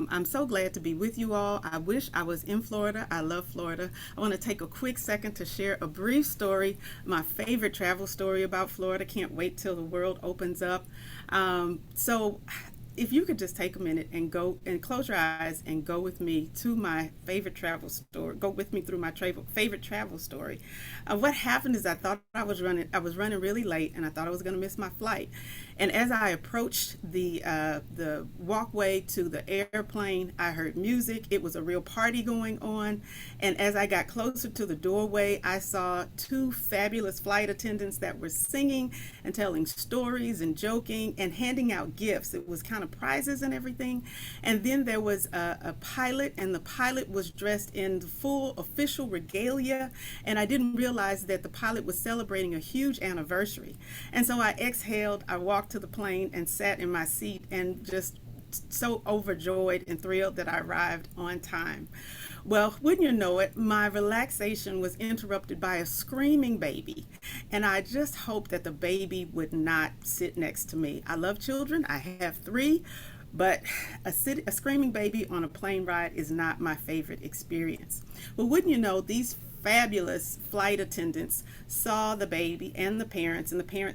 I'm so glad to be with you all. I wish I was in Florida. I love Florida. I want to take a quick second to share a brief story, my favorite travel story about Florida. Can't wait till the world opens up. So, if you could just take a minute and go and close your eyes and go with me to my favorite travel story. Go with me through my favorite travel story. What happened is I was running really late, and I thought I was going to miss my flight. And as I approached the walkway to the airplane, I heard music. It was a real party going on. And as I got closer to the doorway, I saw two fabulous flight attendants that were singing and telling stories and joking and handing out gifts. It was kind of prizes and everything. And then there was a pilot, and the pilot was dressed in the full official regalia. And I didn't realize that the pilot was celebrating a huge anniversary. And so I exhaled, I walked to the plane and sat in my seat and just so overjoyed and thrilled that I arrived on time. Well, wouldn't you know it, my relaxation was interrupted by a screaming baby. And I just hoped that the baby would not sit next to me. I love children, I have three, but a screaming baby on a plane ride is not my favorite experience. Well, wouldn't you know, these fabulous flight attendants saw the baby and the parents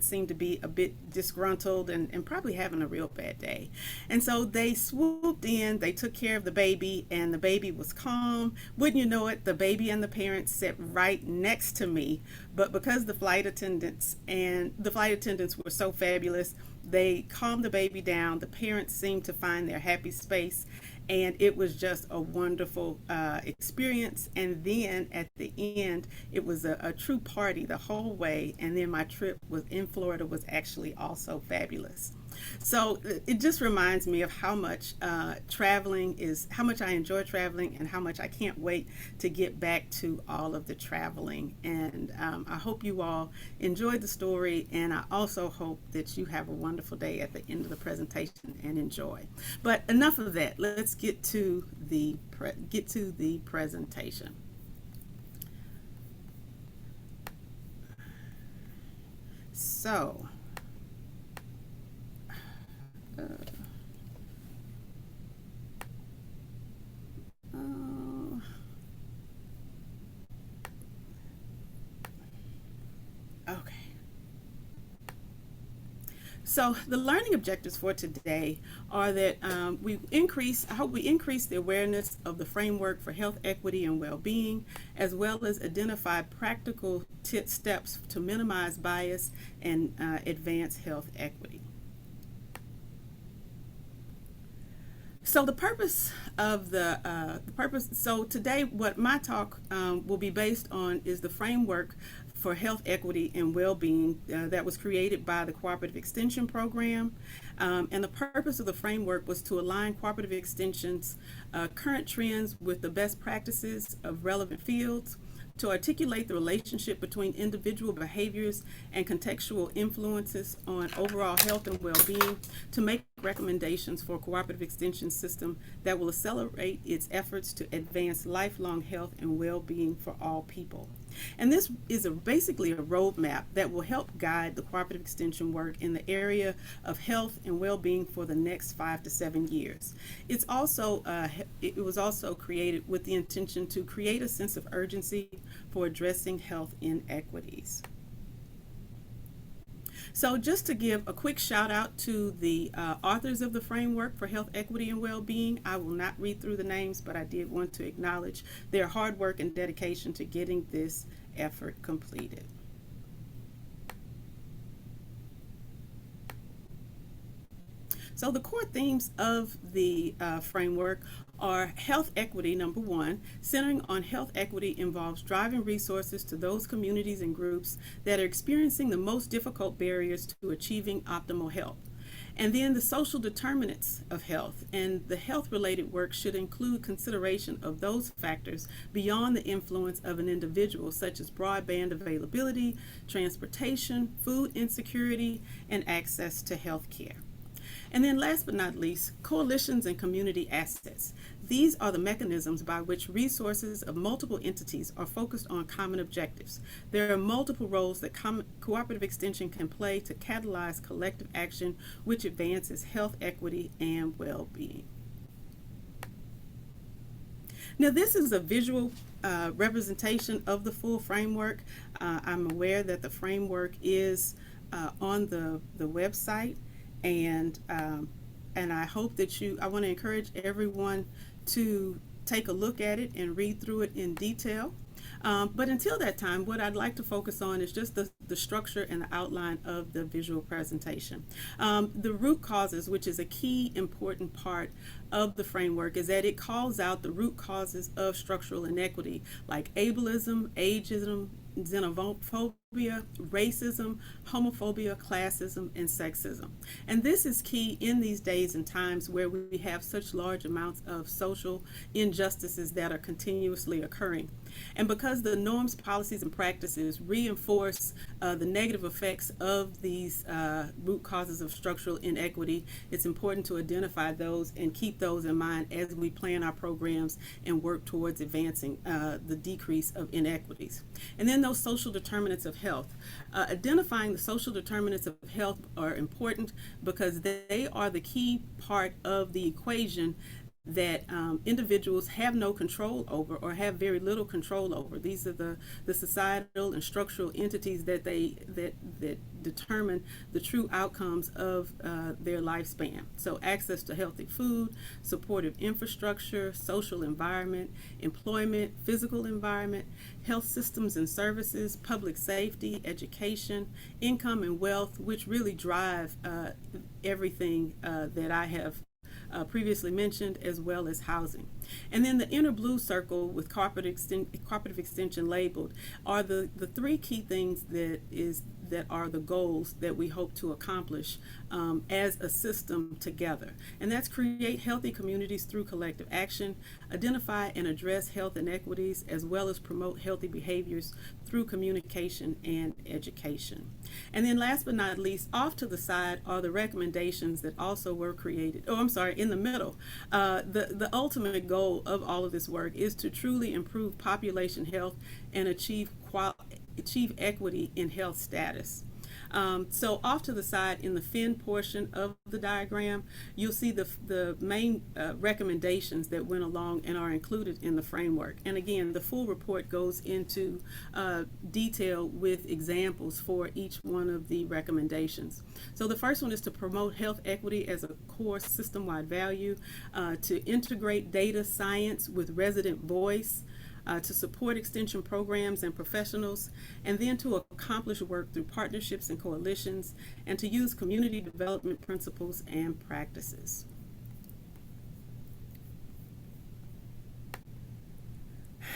seemed to be a bit disgruntled and probably having a real bad day. And so they swooped in, they took care of the baby, and the baby was calm. Wouldn't you know it, the baby and the parents sat right next to me. But because the flight attendants were so fabulous, they calmed the baby down. The parents seemed to find their happy space, and it was just a wonderful experience. And then at the end, it was a true party the whole way. And then my trip was in Florida was actually also fabulous. So it just reminds me of how much how much I enjoy traveling, and how much I can't wait to get back to all of the traveling. And I hope you all enjoyed the story, and I also hope that you have a wonderful day at the end of the presentation and enjoy. But enough of that. Let's get to the presentation. So. Uh, uh, okay. So the learning objectives for today are that I hope we increase the awareness of the framework for health equity and well-being, as well as identify practical steps to minimize bias and advance health equity. So so today what my talk will be based on is the framework for health equity and well-being that was created by the Cooperative Extension Program. And the purpose of the framework was to align Cooperative Extension's current trends with the best practices of relevant fields, to articulate the relationship between individual behaviors and contextual influences on overall health and well-being, to make recommendations for a cooperative extension system that will accelerate its efforts to advance lifelong health and well-being for all people. And this is basically a roadmap that will help guide the cooperative extension work in the area of health and well-being for the next 5 to 7 years. It was also created with the intention to create a sense of urgency for addressing health inequities. So just to give a quick shout out to the authors of the framework for health equity and well-being, I will not read through the names, but I did want to acknowledge their hard work and dedication to getting this effort completed. So the core themes of the framework are health equity, number one. Centering on health equity involves driving resources to those communities and groups that are experiencing the most difficult barriers to achieving optimal health. And then the social determinants of health, and the health-related work should include consideration of those factors beyond the influence of an individual, such as broadband availability, transportation, food insecurity, and access to health care. And then last but not least, coalitions and community assets. These are the mechanisms by which resources of multiple entities are focused on common objectives. There are multiple roles that cooperative extension can play to catalyze collective action which advances health equity and well-being. Now, this is a visual representation of the full framework. I'm aware that the framework is on the website, and I hope that I want to encourage everyone to take a look at it and read through it in detail. But until that time, what I'd like to focus on is just the structure and the outline of the visual presentation. The root causes, which is a key important part of the framework, is that it calls out the root causes of structural inequity, like ableism, ageism, xenophobia, racism, homophobia, classism, and sexism. And this is key in these days and times where we have such large amounts of social injustices that are continuously occurring. And because the norms, policies, and practices reinforce the negative effects of these root causes of structural inequity, it's important to identify those and keep those in mind as we plan our programs and work towards advancing the decrease of inequities. And then those social determinants of health. Identifying the social determinants of health are important because they are the key part of the equation that individuals have no control over or have very little control over. These are the societal and structural entities that determine the true outcomes of their lifespan. So access to healthy food, supportive infrastructure, social environment, employment, physical environment, health systems and services, public safety, education, income and wealth, which really drive everything that I have previously mentioned, as well as housing. And then the inner blue circle with cooperative extension labeled are the three key things that are the goals that we hope to accomplish as a system together. And that's create healthy communities through collective action, identify and address health inequities, as well as promote healthy behaviors through communication and education. And then last but not least, off to the side are the recommendations that also were created. In the middle. The ultimate goal of all of this work is to truly improve population health and achieve equity in health status. So off to the side in the fin portion of the diagram, you'll see the main recommendations that went along and are included in the framework. And again, the full report goes into detail with examples for each one of the recommendations. So the first one is to promote health equity as a core system-wide value, to integrate data science with resident voice, to support extension programs and professionals, and then to accomplish work through partnerships and coalitions, and to use community development principles and practices.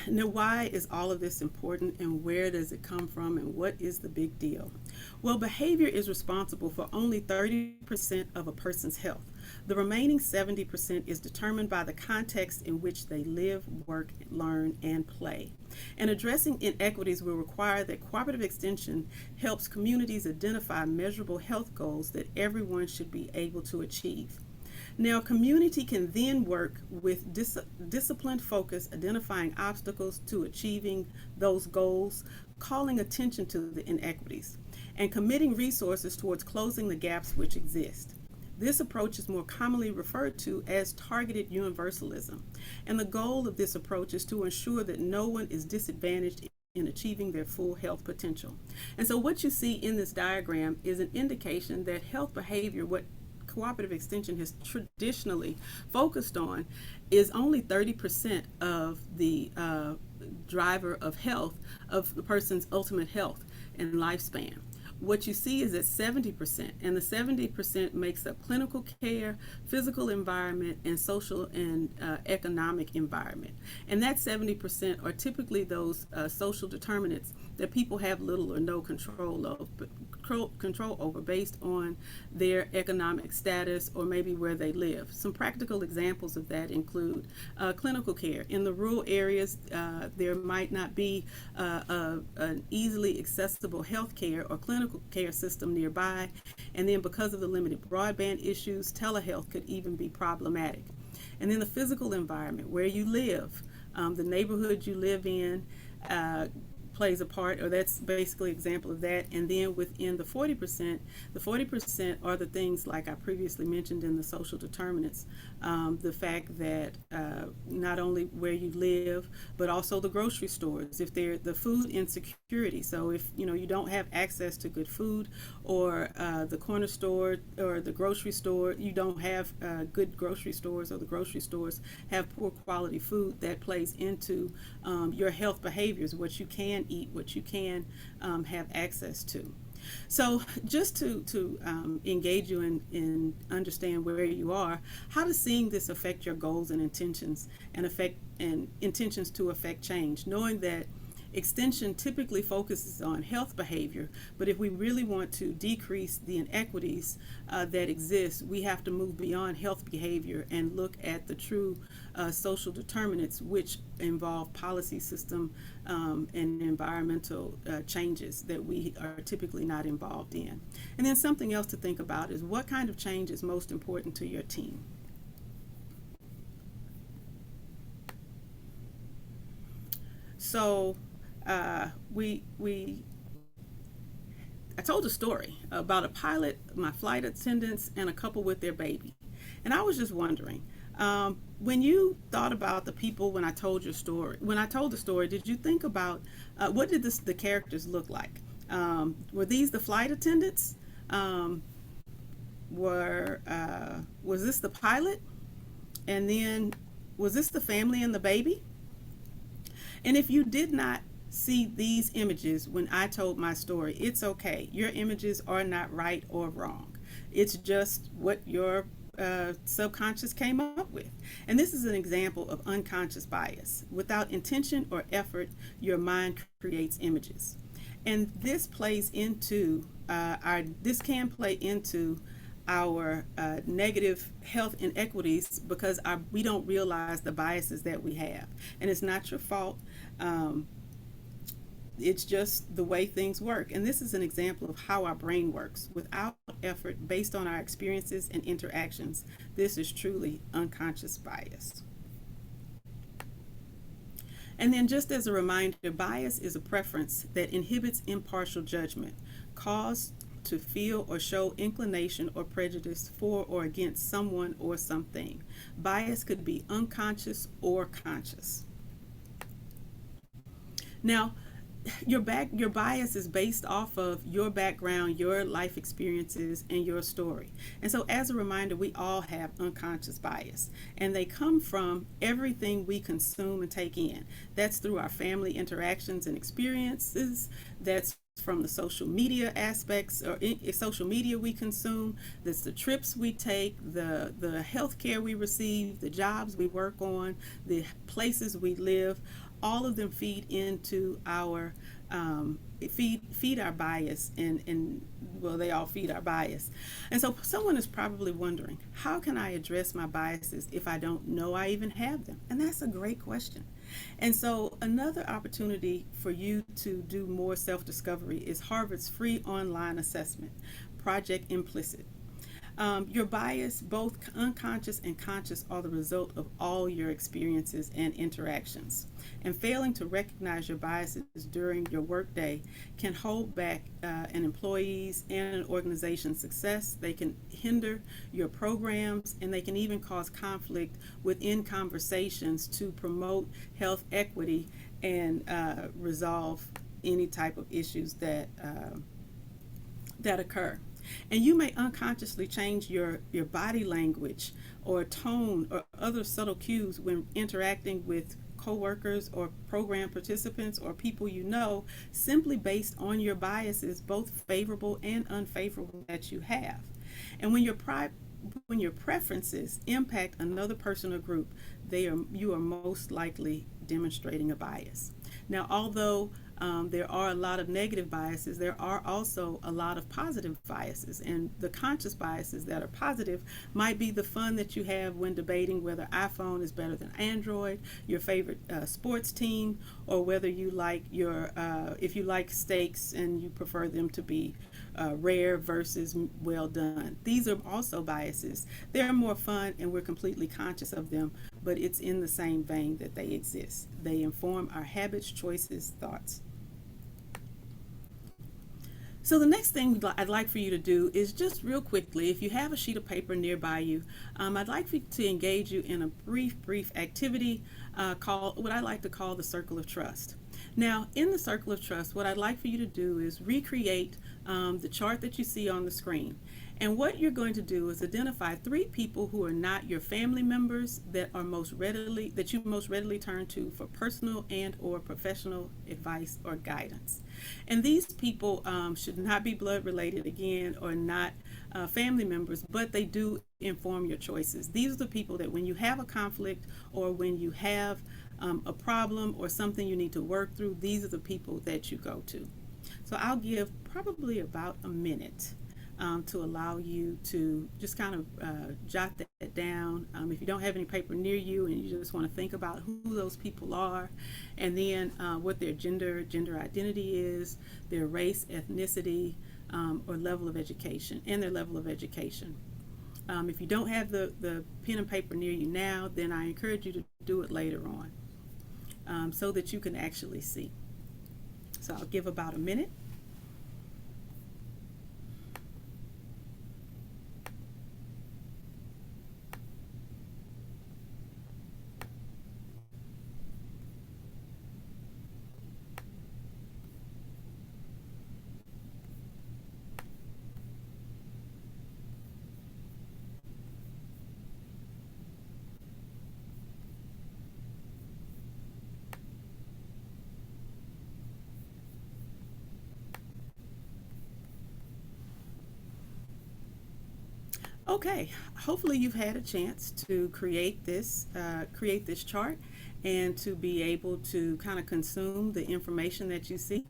Now, why is all of this important, and where does it come from, and what is the big deal? Well, behavior is responsible for only 30% of a person's health. The remaining 70% is determined by the context in which they live, work, learn, and play. And addressing inequities will require that cooperative extension helps communities identify measurable health goals that everyone should be able to achieve. Now, community can then work with disciplined focus, identifying obstacles to achieving those goals, calling attention to the inequities, and committing resources towards closing the gaps which exist. This approach is more commonly referred to as targeted universalism, and the goal of this approach is to ensure that no one is disadvantaged in achieving their full health potential. And so what you see in this diagram is an indication that health behavior, what cooperative extension has traditionally focused on, is only 30% of the driver of health, of the person's ultimate health and lifespan. What you see is that 70%, and the 70% makes up clinical care, physical environment, and social and economic environment. And that 70% are typically those social determinants that people have little or no control over based on their economic status or maybe where they live. Some practical examples of that include clinical care. In the rural areas, there might not be an easily accessible health care or clinical care system nearby, and then because of the limited broadband issues, telehealth could even be problematic. And then the physical environment, where you live, the neighborhood you live in, plays a part, or that's basically an example of that. And then within the 40% are the things like I previously mentioned in the social determinants. The fact that not only where you live, but also the grocery stores, if they're the food insecurity. So if you don't have access to good food, or the corner store or the grocery store, you don't have good grocery stores, or the grocery stores have poor quality food, that plays into your health behaviors, what you can eat, what you can have access to. So just to engage you in understand where you are, how does seeing this affect your goals and intentions, and intentions to affect change, knowing that extension typically focuses on health behavior, but if we really want to decrease the inequities that exist, we have to move beyond health behavior and look at the true social determinants, which involve policy system and environmental changes that we are typically not involved in. And then something else to think about is what kind of change is most important to your team. So I told a story about a pilot, my flight attendants, and a couple with their baby. And I was just wondering, when you thought about the people when I told the story, did you think about what did the characters look like? Were these the flight attendants? Was this the pilot? And then was this the family and the baby? And if you did not see these images when I told my story, it's okay. Your images are not right or wrong. It's just what your subconscious came up with. And this is an example of unconscious bias. Without intention or effort, your mind creates images. And this plays into this can play into our negative health inequities because we don't realize the biases that we have. And it's not your fault. It's just the way things work. And this is an example of how our brain works. Without effort, based on our experiences and interactions, this is truly unconscious bias. And then just as a reminder, bias is a preference that inhibits impartial judgment, caused to feel or show inclination or prejudice for or against someone or something. Bias could be unconscious or conscious. Now, your bias is based off of your background, your life experiences, and your story. And so as a reminder, we all have unconscious bias, and they come from everything we consume and take in. That's through our family interactions and experiences. That's from the social media aspects, or social media we consume. That's the trips we take, the health care we receive, the jobs we work on, the places we live. All of them feed into our feed our bias, and well, they all feed our bias. And so someone is probably wondering, how can I address my biases if I don't know I even have them? And that's a great question. And so another opportunity for you to do more self-discovery is Harvard's free online assessment, Project Implicit. Your bias, both unconscious and conscious, are the result of all your experiences and interactions. And failing to recognize your biases during your workday can hold back an employee's and an organization's success. They can hinder your programs, and they can even cause conflict within conversations to promote health equity and resolve any type of issues that occur. And you may unconsciously change your body language or tone or other subtle cues when interacting with coworkers or program participants or people you know, simply based on your biases, both favorable and unfavorable, that you have. And when your preferences impact another person or group, you are most likely demonstrating a bias. Now, although there are a lot of negative biases, there are also a lot of positive biases, and the conscious biases that are positive might be the fun that you have when debating whether iPhone is better than Android, your favorite sports team, or whether you like if you like steaks and you prefer them to be rare versus well done. These are also biases. They're more fun, and we're completely conscious of them, but it's in the same vein that they exist. They inform our habits, choices, thoughts. So the next thing I'd like for you to do is just real quickly, if you have a sheet of paper nearby you, I'd like for you to engage you in a brief activity called what I like to call the circle of trust. Now, in the circle of trust, what I'd like for you to do is recreate the chart that you see on the screen. And what you're going to do is identify 3 people who are not your family members that you most readily turn to for personal and or professional advice or guidance. And these people should not be blood related again, or not family members, but they do inform your choices. These are the people that when you have a conflict, or when you have a problem or something you need to work through, these are the people that you go to. So I'll give probably about a minute to allow you to just kind of jot that down. If you don't have any paper near you and you just want to think about who those people are, and then what their gender identity is, their race, ethnicity, or level of education, and their level of education. If you don't have the pen and paper near you now, then I encourage you to do it later on, so that you can actually see. So I'll give about a minute. Okay, hopefully you've had a chance to create this chart, and to be able to kind of consume the information that you see.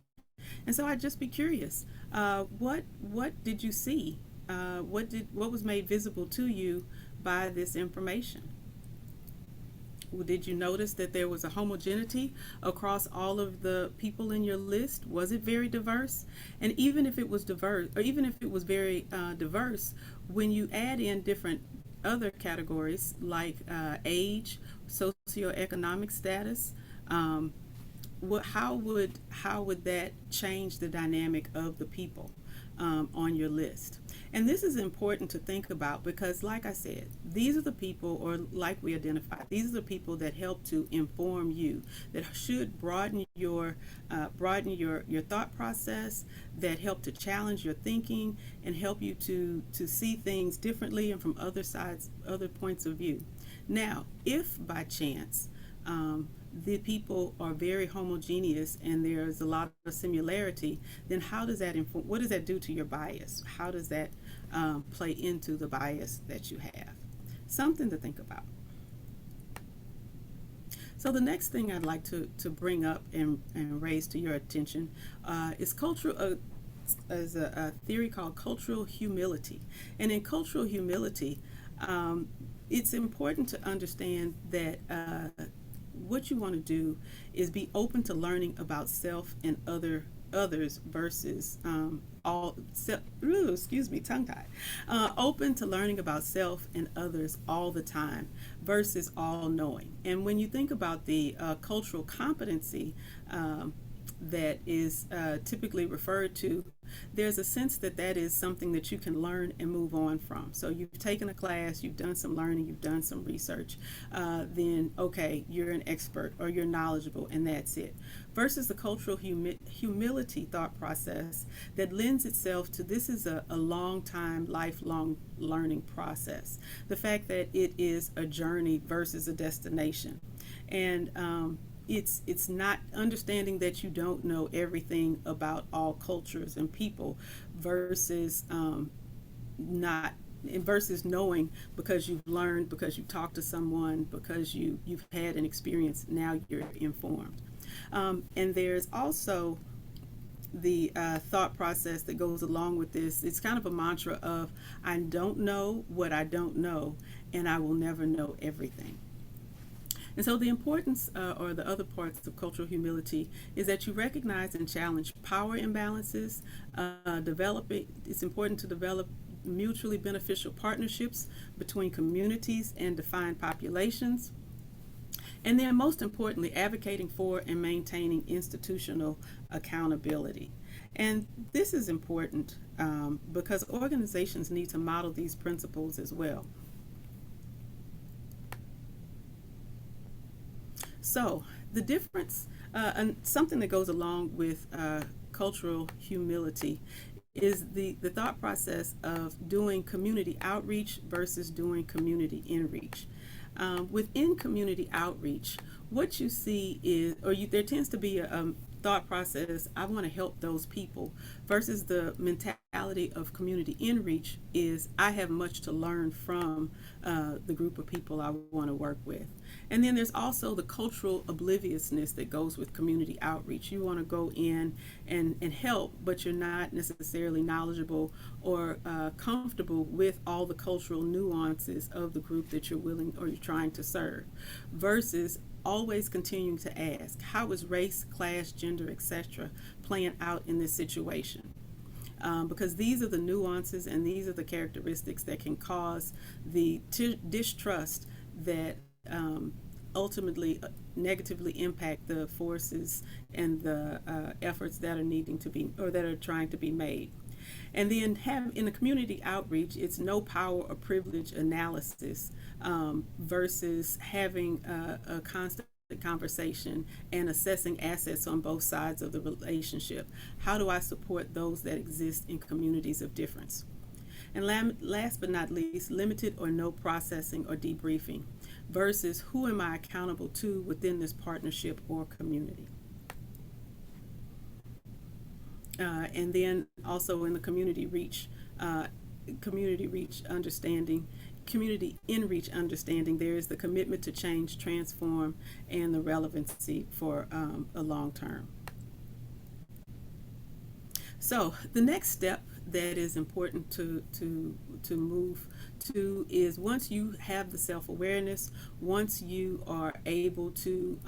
And so I'd just be curious, what did you see? What was made visible to you by this information? Did you notice that there was a homogeneity across all of the people in your list? Was it very diverse? And even if it was diverse, or even if it was very diverse, when you add in different other categories like age, socioeconomic status, how would that change the dynamic of the people on your list? And this is important to think about, because like I said, these are the people, or like we identified, these are the people that help to inform you, that should broaden your thought process, that help to challenge your thinking, and help you to see things differently and from other points of view. Now, if by chance the people are very homogeneous and there's a lot of similarity, then how does that inform, what does that do to your bias? How does that play into the bias that you have? Something to think about. So the next thing I'd like to bring up and raise to your attention is is a theory called cultural humility. And in cultural humility, it's important to understand that what you want to do is be open to learning about self and others versus tongue-tied. Open to learning about self and others all the time versus all knowing. And when you think about the cultural competency that is typically referred to, there's a sense that that is something that you can learn and move on from. So you've taken a class, you've done some learning, you've done some research, then okay, you're an expert or you're knowledgeable, and that's it. Versus the cultural humility thought process that lends itself to, this is a long time, lifelong learning process. The fact that it is a journey versus a destination. And it's not understanding that you don't know everything about all cultures and people versus not versus knowing because you've learned, because you talked to someone, because you've had an experience, now you're informed. And there's also the thought process that goes along with this. It's kind of a mantra of, I don't know what I don't know, and I will never know everything. And so the importance, or the other parts of cultural humility, is that you recognize and challenge power imbalances. It's important to develop mutually beneficial partnerships between communities and defined populations. And then most importantly, advocating for and maintaining institutional accountability. And this is important because organizations need to model these principles as well. So, the difference, and something that goes along with cultural humility, is the thought process of doing community outreach versus doing community inreach. Within community outreach, what you see is, there tends to be a thought process, I want to help those people, versus the mentality of community inreach is, I have much to learn from the group of people I want to work with. And then there's also the cultural obliviousness that goes with community outreach. You want to go in and help, but you're not necessarily knowledgeable or comfortable with all the cultural nuances of the group that you're willing or you're trying to serve, versus always continuing to ask, how is race, class, gender, etc. playing out in this situation? Because these are the nuances and these are the characteristics that can cause the distrust that ultimately negatively impact the forces and the efforts that are needing to be, or that are trying to be made. And then in the community outreach, it's no power or privilege analysis versus having a constant conversation and assessing assets on both sides of the relationship. How do I support those that exist in communities of difference? And last but not least, limited or no processing or debriefing versus who am I accountable to within this partnership or community. And then also in the community in reach understanding, there is the commitment to change, transform, and the relevancy for a long term. So the next step that is important to move to is, once you have the self-awareness, once you are able to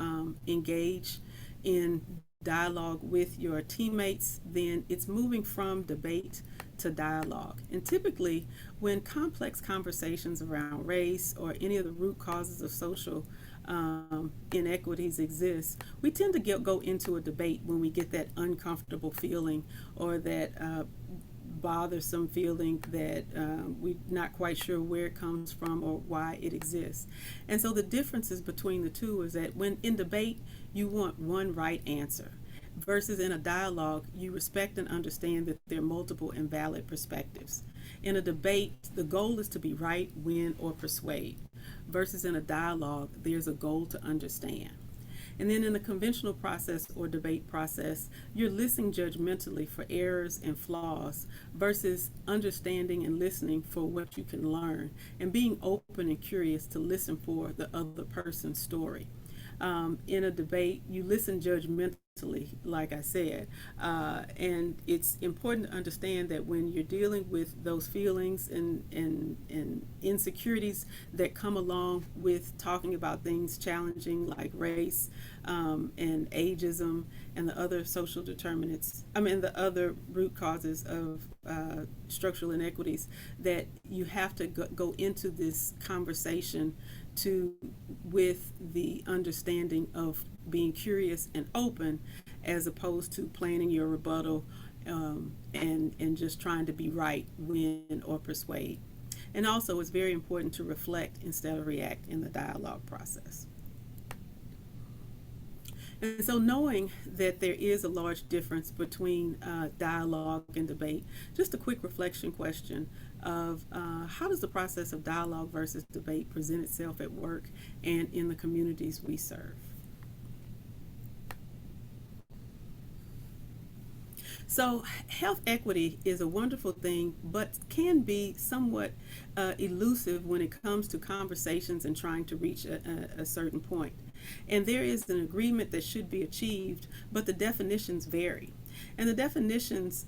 engage in dialogue with your teammates, then it's moving from debate to dialogue. And typically, when complex conversations around race or any of the root causes of social inequities exist, we tend to go into a debate when we get that uncomfortable feeling or that bothersome feeling that we're not quite sure where it comes from or why it exists. And so the differences between the two is that when in debate, you want one right answer, versus in a dialogue, you respect and understand that there are multiple and valid perspectives. In a debate, the goal is to be right, win, or persuade, versus in a dialogue, there's a goal to understand. And then in the conventional process or debate process, you're listening judgmentally for errors and flaws versus understanding and listening for what you can learn and being open and curious to listen for the other person's story. In a debate, you listen judgmentally, like I said, and it's important to understand that when you're dealing with those feelings and insecurities that come along with talking about things challenging like race and ageism and the other social determinants, the other root causes of structural inequities, that you have to go into this conversation with the understanding of being curious and open, as opposed to planning your rebuttal and just trying to be right, win, or persuade. And also, it's very important to reflect instead of react in the dialogue process. And so, knowing that there is a large difference between dialogue and debate, just a quick reflection question of how does the process of dialogue versus debate present itself at work and in the communities we serve? So health equity is a wonderful thing, but can be somewhat elusive when it comes to conversations and trying to reach a certain point. And there is an agreement that should be achieved, but the definitions vary. And the definitions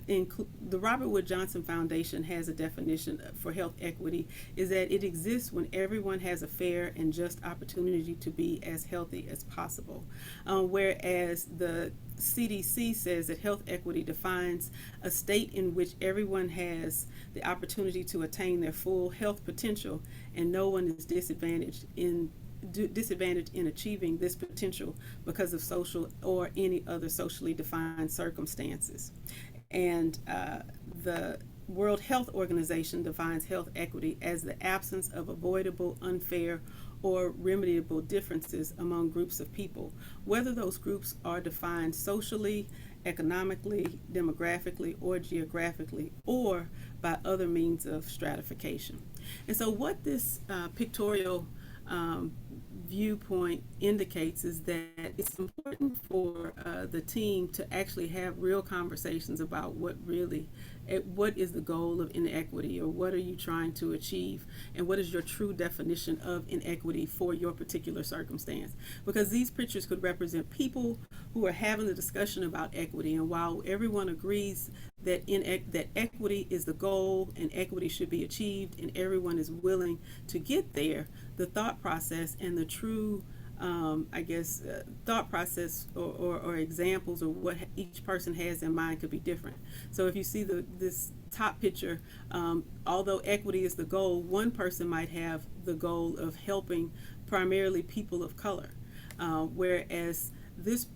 include, the Robert Wood Johnson Foundation has a definition for health equity, is that it exists when everyone has a fair and just opportunity to be as healthy as possible. Whereas the CDC says that health equity defines a state in which everyone has the opportunity to attain their full health potential and no one is disadvantaged in disadvantaged in achieving this potential because of social or any other socially defined circumstances. And the World Health Organization defines health equity as the absence of avoidable, unfair, or remediable differences among groups of people, whether those groups are defined socially, economically, demographically, or geographically, or by other means of stratification. And so, what this pictorial viewpoint indicates is that it's important for the team to actually have real conversations about what is the goal of inequity, or what are you trying to achieve, and what is your true definition of inequity for your particular circumstance. Because these pictures could represent people who are having the discussion about equity, and while everyone agrees that that equity is the goal and equity should be achieved and everyone is willing to get there, the thought process and the true thought process or examples of what each person has in mind could be different. So if you see this top picture, although equity is the goal, one person might have the goal of helping primarily people of color, whereas this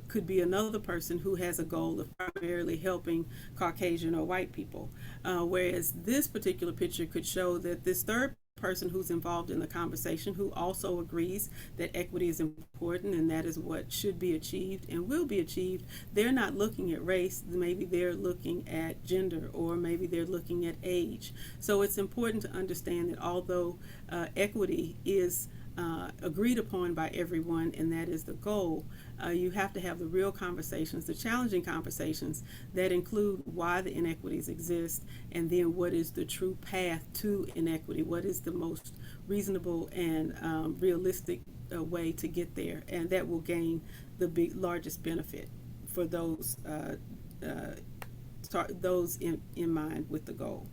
could be another person who has a goal of primarily helping Caucasian or white people. Whereas this particular picture could show that this third person who's involved in the conversation, who also agrees that equity is important and that is what should be achieved and will be achieved, they're not looking at race. Maybe they're looking at gender, or maybe they're looking at age. So it's important to understand that although equity is agreed upon by everyone, and that is the goal, you have to have the real conversations, the challenging conversations that include why the inequities exist, and then what is the true path to inequity, what is the most reasonable and realistic way to get there, and that will gain the largest benefit for those in mind with the goal.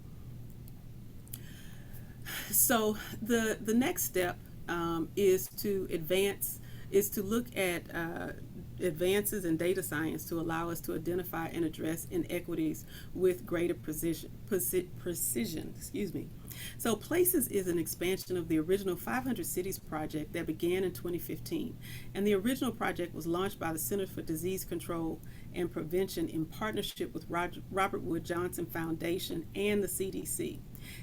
So the next step is to look at advances in data science to allow us to identify and address inequities with greater precision. So Places is an expansion of the original 500 Cities project that began in 2015, and the original project was launched by the Center for Disease Control and Prevention in partnership with Robert Wood Johnson Foundation and the CDC.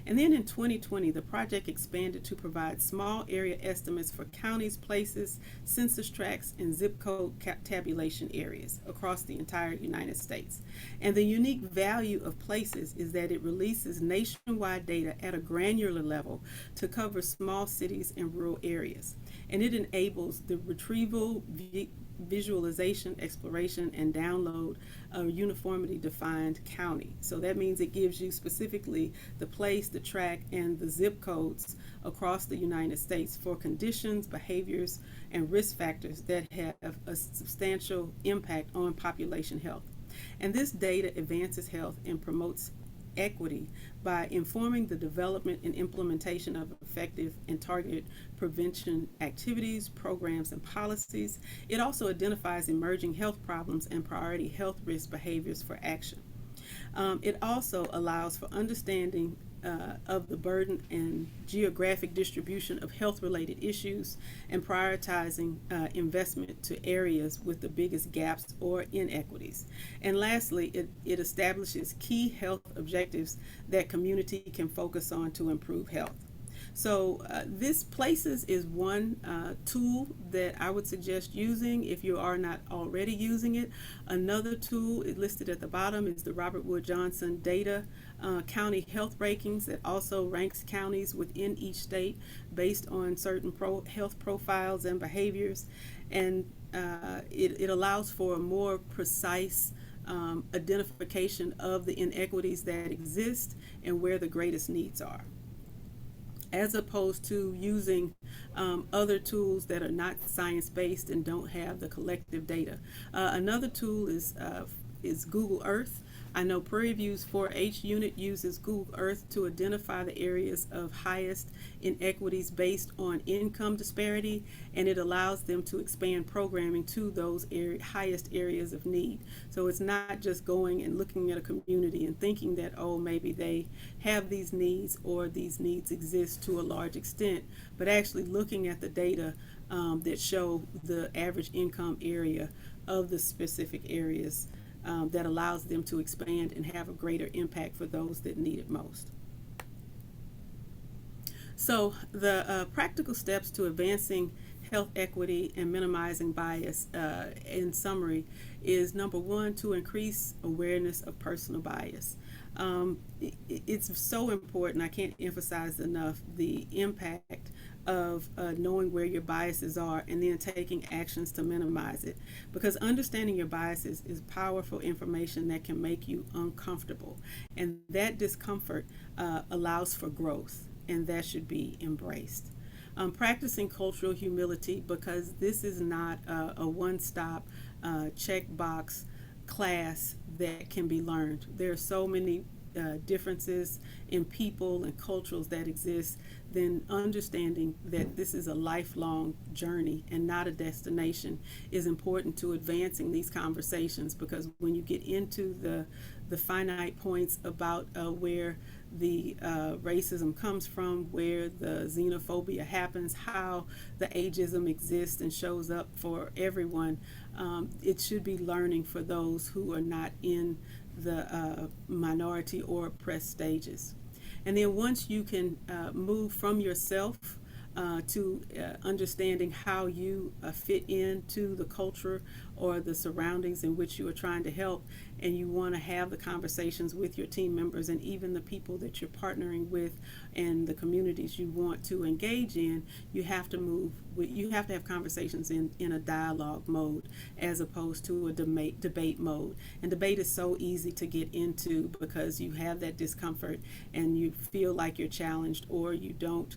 And then in 2020, the project expanded to provide small area estimates for counties, places, census tracts, and zip code tabulation areas across the entire United States. And the unique value of Places is that it releases nationwide data at a granular level to cover small cities and rural areas. And it enables the retrieval, visualization, exploration, and download of uniformity defined county. So that means it gives you specifically the place, the track, and the zip codes across the United States for conditions, behaviors, and risk factors that have a substantial impact on population health. And this data advances health and promotes equity by informing the development and implementation of effective and targeted prevention activities, programs, and policies. It also identifies emerging health problems and priority health risk behaviors for action. It also allows for understanding of the burden and geographic distribution of health-related issues and prioritizing investment to areas with the biggest gaps or inequities. And lastly, it establishes key health objectives that community can focus on to improve health. So this Places is one tool that I would suggest using if you are not already using it. Another tool listed at the bottom is the Robert Wood Johnson Data County Health Rankings that also ranks counties within each state based on certain health profiles and behaviors. And it allows for a more precise identification of the inequities that exist and where the greatest needs are, as opposed to using other tools that are not science-based and don't have the collective data. Another tool is Google Earth. I know Prairie View's 4-H unit uses Google Earth to identify the areas of highest inequities based on income disparity, and it allows them to expand programming to those highest areas of need. So it's not just going and looking at a community and thinking that, oh, maybe they have these needs or these needs exist to a large extent, but actually looking at the data that show the average income area of the specific areas that allows them to expand and have a greater impact for those that need it most. So the practical steps to advancing health equity and minimizing bias, in summary, is number one, to increase awareness of personal bias. It's so important. I can't emphasize enough the impact of knowing where your biases are and then taking actions to minimize it, because understanding your biases is powerful information that can make you uncomfortable, and that discomfort allows for growth, and that should be embraced. Practicing cultural humility, because this is not a one-stop checkbox class that can be learned. There are so many differences in people and cultures that exist, then understanding that this is a lifelong journey and not a destination is important to advancing these conversations, because when you get into the finite points about where the racism comes from, where the xenophobia happens, how the ageism exists and shows up for everyone, it should be learning for those who are not in the minority or oppressed stages. And then once you can move from yourself to understanding how you fit into the culture or the surroundings in which you are trying to help, and you want to have the conversations with your team members and even the people that you're partnering with and the communities you want to engage in, you have to have conversations in a dialogue mode as opposed to a debate mode. And debate is so easy to get into because you have that discomfort and you feel like you're challenged, or you don't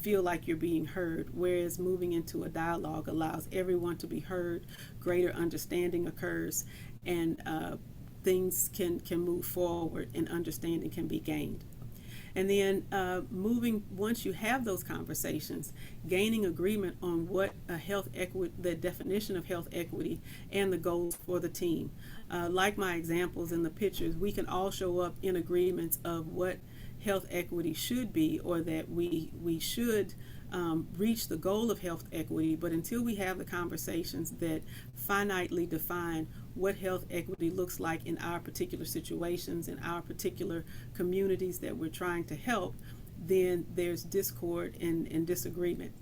feel like you're being heard, whereas moving into a dialogue allows everyone to be heard, greater understanding occurs, and things can move forward and understanding can be gained. And then once you have those conversations, gaining agreement on what the definition of health equity and the goals for the team. Like my examples in the pictures, we can all show up in agreements of what health equity should be, or that we should reach the goal of health equity, but until we have the conversations that finitely define what health equity looks like in our particular situations, in our particular communities that we're trying to help, then there's discord and disagreement.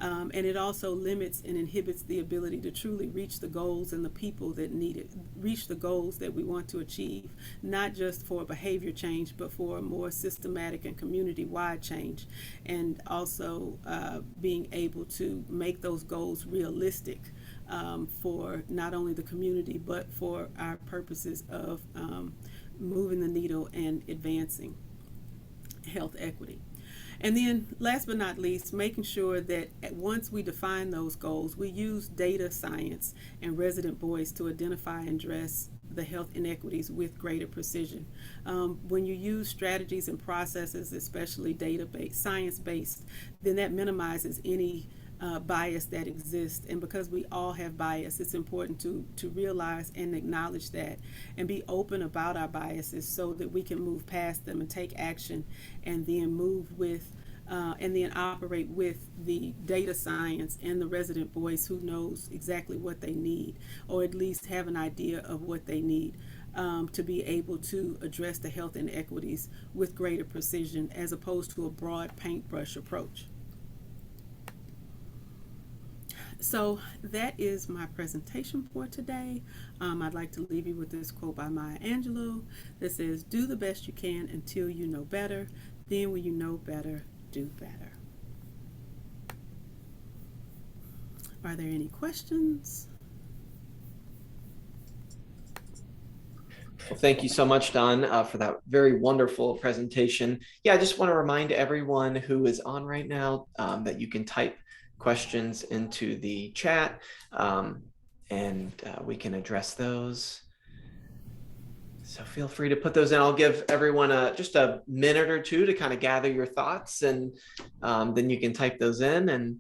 And it also limits and inhibits the ability to truly reach the goals and the people that need it, reach the goals that we want to achieve, not just for behavior change, but for a more systematic and community-wide change, and also being able to make those goals realistic for not only the community, but for our purposes of moving the needle and advancing health equity. And then last but not least, making sure that once we define those goals, we use data science and resident voice to identify and address the health inequities with greater precision. When you use strategies and processes, especially data-based, science-based, then that minimizes any bias that exists. And because we all have bias, it's important to realize and acknowledge that and be open about our biases so that we can move past them and take action, and then move with and then operate with the data science and the resident voice who knows exactly what they need, or at least have an idea of what they need to be able to address the health inequities with greater precision, as opposed to a broad paintbrush approach. So that is my presentation for today. I'd like to leave you with this quote by Maya Angelou that says, "Do the best you can until you know better. Then when you know better, do better." Are there any questions? Well, thank you so much, Don, for that very wonderful presentation. Yeah, I just want to remind everyone who is on right now that you can type questions into the chat and we can address those. So feel free to put those in. I'll give everyone just a minute or two to kind of gather your thoughts, and then you can type those in, and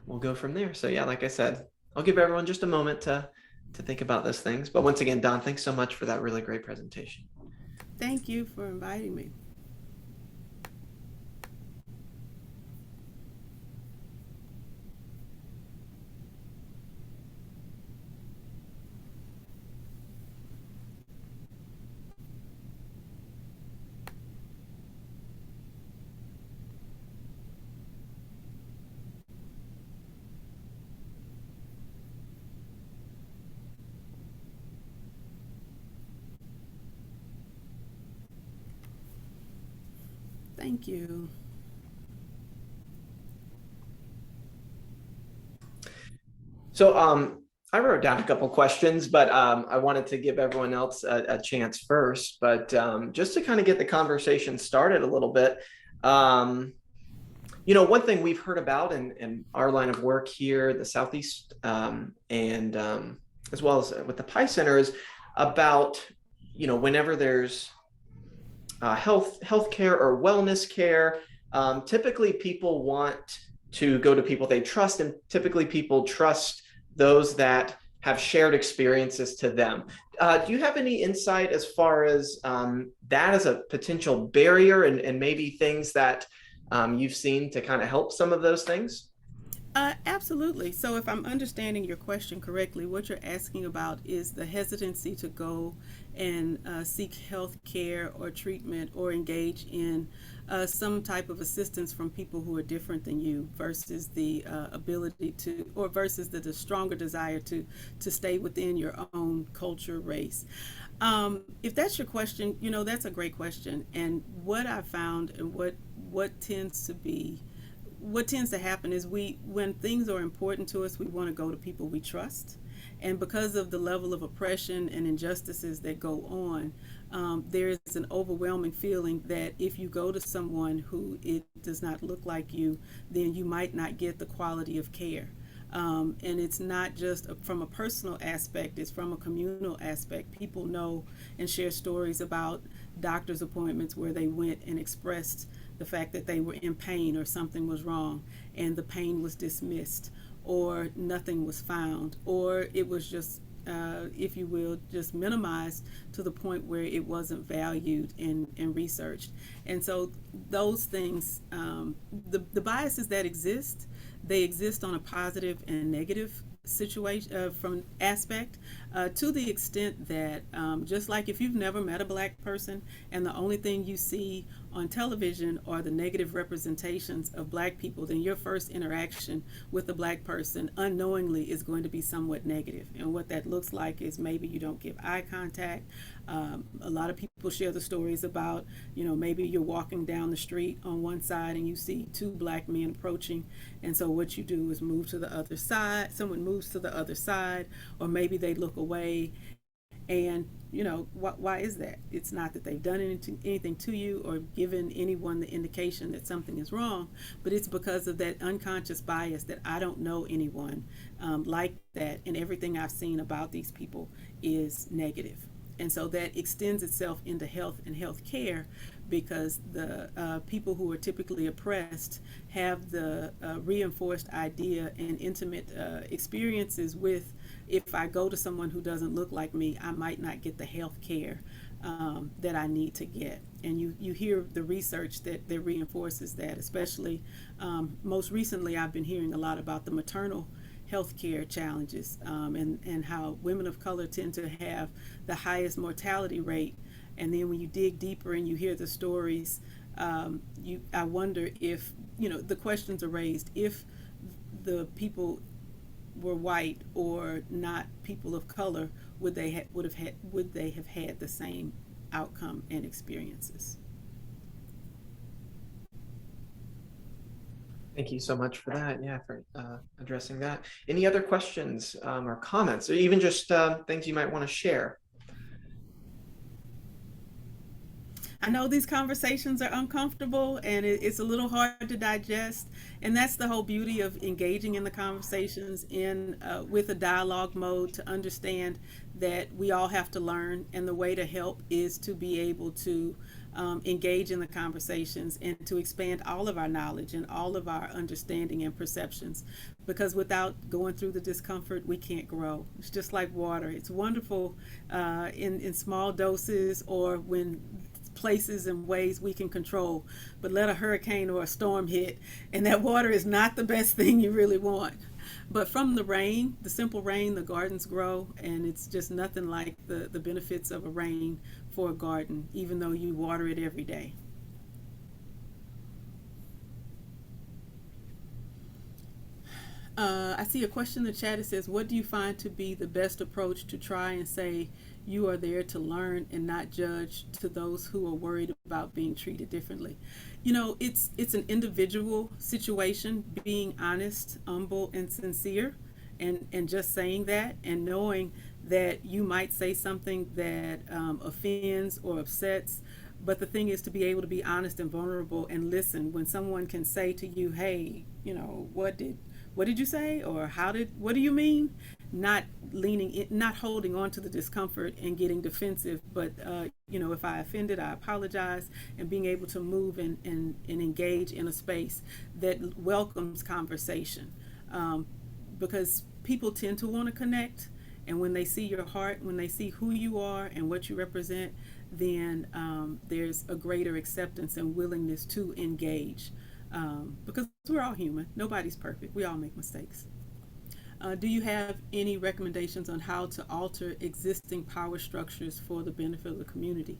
we'll go from there. So yeah, like I said, I'll give everyone just a moment to think about those things. But once again, Don, thanks so much for that really great presentation. Thank you for inviting me. Thank you. So I wrote down a couple questions, but I wanted to give everyone else a chance first. But just to kind of get the conversation started a little bit, one thing we've heard about in our line of work here, the Southeast, and as well as with the Pi Center, is about, whenever there's healthcare or wellness care, typically people want to go to people they trust, and typically people trust those that have shared experiences to them. Do you have any insight as far as that as a potential barrier, and maybe things that you've seen to kind of help some of those things? Absolutely. So, if I'm understanding your question correctly, what you're asking about is the hesitancy to go and seek health care or treatment or engage in some type of assistance from people who are different than you, versus the ability to, or versus the stronger desire to stay within your own culture, race. If that's your question, that's a great question. And what I found, and what tends to be what tends to happen is, when things are important to us, we want to go to people we trust. And because of the level of oppression and injustices that go on, there is an overwhelming feeling that if you go to someone who it does not look like you, then you might not get the quality of care. And it's not just from a personal aspect, it's from a communal aspect. People know and share stories about doctor's appointments where they went and expressed the fact that they were in pain or something was wrong, and the pain was dismissed, or nothing was found, or it was just, if you will, just minimized to the point where it wasn't valued and researched. And so those things, the biases that exist, they exist on a positive and negative situation, from aspect, to the extent that, just like if you've never met a black person and the only thing you see on television are the negative representations of black people, then your first interaction with a black person unknowingly is going to be somewhat negative. And what that looks like is, maybe you don't give eye contact. A lot of people share the stories about, maybe you're walking down the street on one side and you see two black men approaching, and so what you do is move to the other side. Someone moves to the other side, or maybe they look away. And why is that? It's not that they've done anything to you or given anyone the indication that something is wrong, but it's because of that unconscious bias that I don't know anyone like that, and everything I've seen about these people is negative. And so that extends itself into health and health care, because the people who are typically oppressed have the reinforced idea and intimate experiences with, if I go to someone who doesn't look like me, I might not get the health care that I need to get. And you hear the research that reinforces that, especially most recently I've been hearing a lot about the maternal healthcare challenges, and how women of color tend to have the highest mortality rate. And then when you dig deeper and you hear the stories, I wonder if, the questions are raised, if the people were white or not people of color, would they have had the same outcome and experiences? Thank you so much for that. Yeah, for addressing that. Any other questions or comments, or even just things you might want to share? I know these conversations are uncomfortable and it's a little hard to digest, and that's the whole beauty of engaging in the conversations in with a dialogue mode, to understand that we all have to learn, and the way to help is to be able to engage in the conversations and to expand all of our knowledge and all of our understanding and perceptions. Because without going through the discomfort, we can't grow. It's just like water. It's wonderful in small doses, or when places and ways we can control, but let a hurricane or a storm hit and that water is not the best thing you really want. But from the rain, the simple rain, the gardens grow, and it's just nothing like the benefits of a rain for a garden, even though you water it every day. I see a question in the chat. It says, what do you find to be the best approach to try and say you are there to learn and not judge, to those who are worried about being treated differently? You know, it's an individual situation, being honest, humble, and sincere, and just saying that, and knowing that you might say something that offends or upsets. But the thing is to be able to be honest and vulnerable and listen when someone can say to you, hey, you know, what did you say, or what do you mean? Not leaning in, not holding on to the discomfort and getting defensive, but you know, if I offended, I apologize, and being able to move and engage in a space that welcomes conversation, because people tend to want to connect, and when they see your heart, when they see who you are and what you represent, then there's a greater acceptance and willingness to engage. Because we're all human. Nobody's perfect. We all make mistakes. Do you have any recommendations on how to alter existing power structures for the benefit of the community?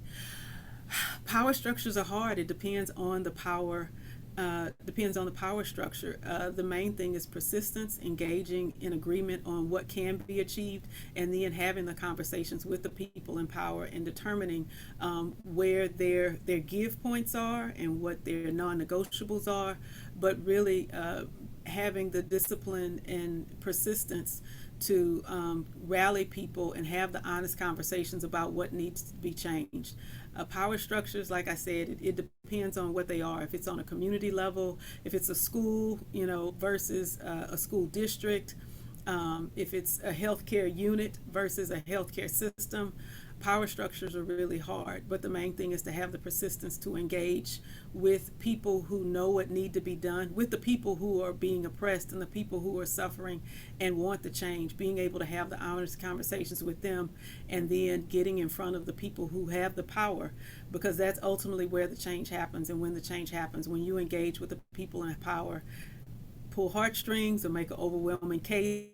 Power structures are hard. It depends on the power. Depends on the power structure. The main thing is persistence, engaging in agreement on what can be achieved, and then having the conversations with the people in power and determining where their give points are and what their non-negotiables are, but really having the discipline and persistence to rally people and have the honest conversations about what needs to be changed. Power structures, like I said, it depends on what they are. If it's on a community level, if it's a school, you know, versus a school district, if it's a healthcare unit versus a healthcare system, power structures are really hard. But the main thing is to have the persistence to engage with people who know what need to be done, with the people who are being oppressed and the people who are suffering and want the change, being able to have the honest conversations with them, and then getting in front of the people who have the power, because that's ultimately where the change happens. And when the change happens, when you engage with the people in power, pull heartstrings or make an overwhelming case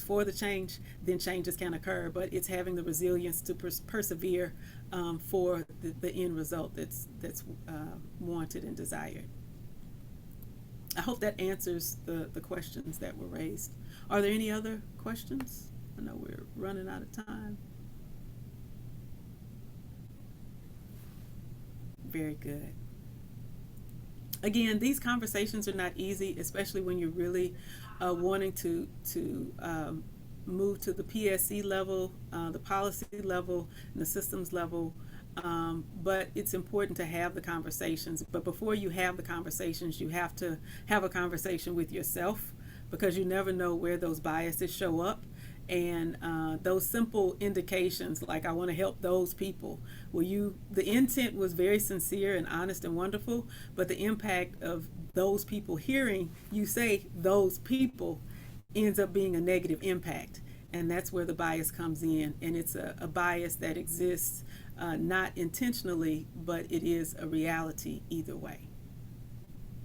for the change, then changes can occur. But it's having the resilience to persevere for the end result that's wanted and desired. I hope that answers the questions that were raised. Are there any other questions? I know we're running out of time. Very good. Again, these conversations are not easy, especially when you're really wanting to move to the PSC level, the policy level, and the systems level. But it's important to have the conversations. But before you have the conversations, you have to have a conversation with yourself, because you never know where those biases show up. And those simple indications, like I want to help those people, the intent was very sincere and honest and wonderful, but the impact of those people hearing you say those people ends up being a negative impact. And that's where the bias comes in. And it's a bias that exists not intentionally, but it is a reality either way.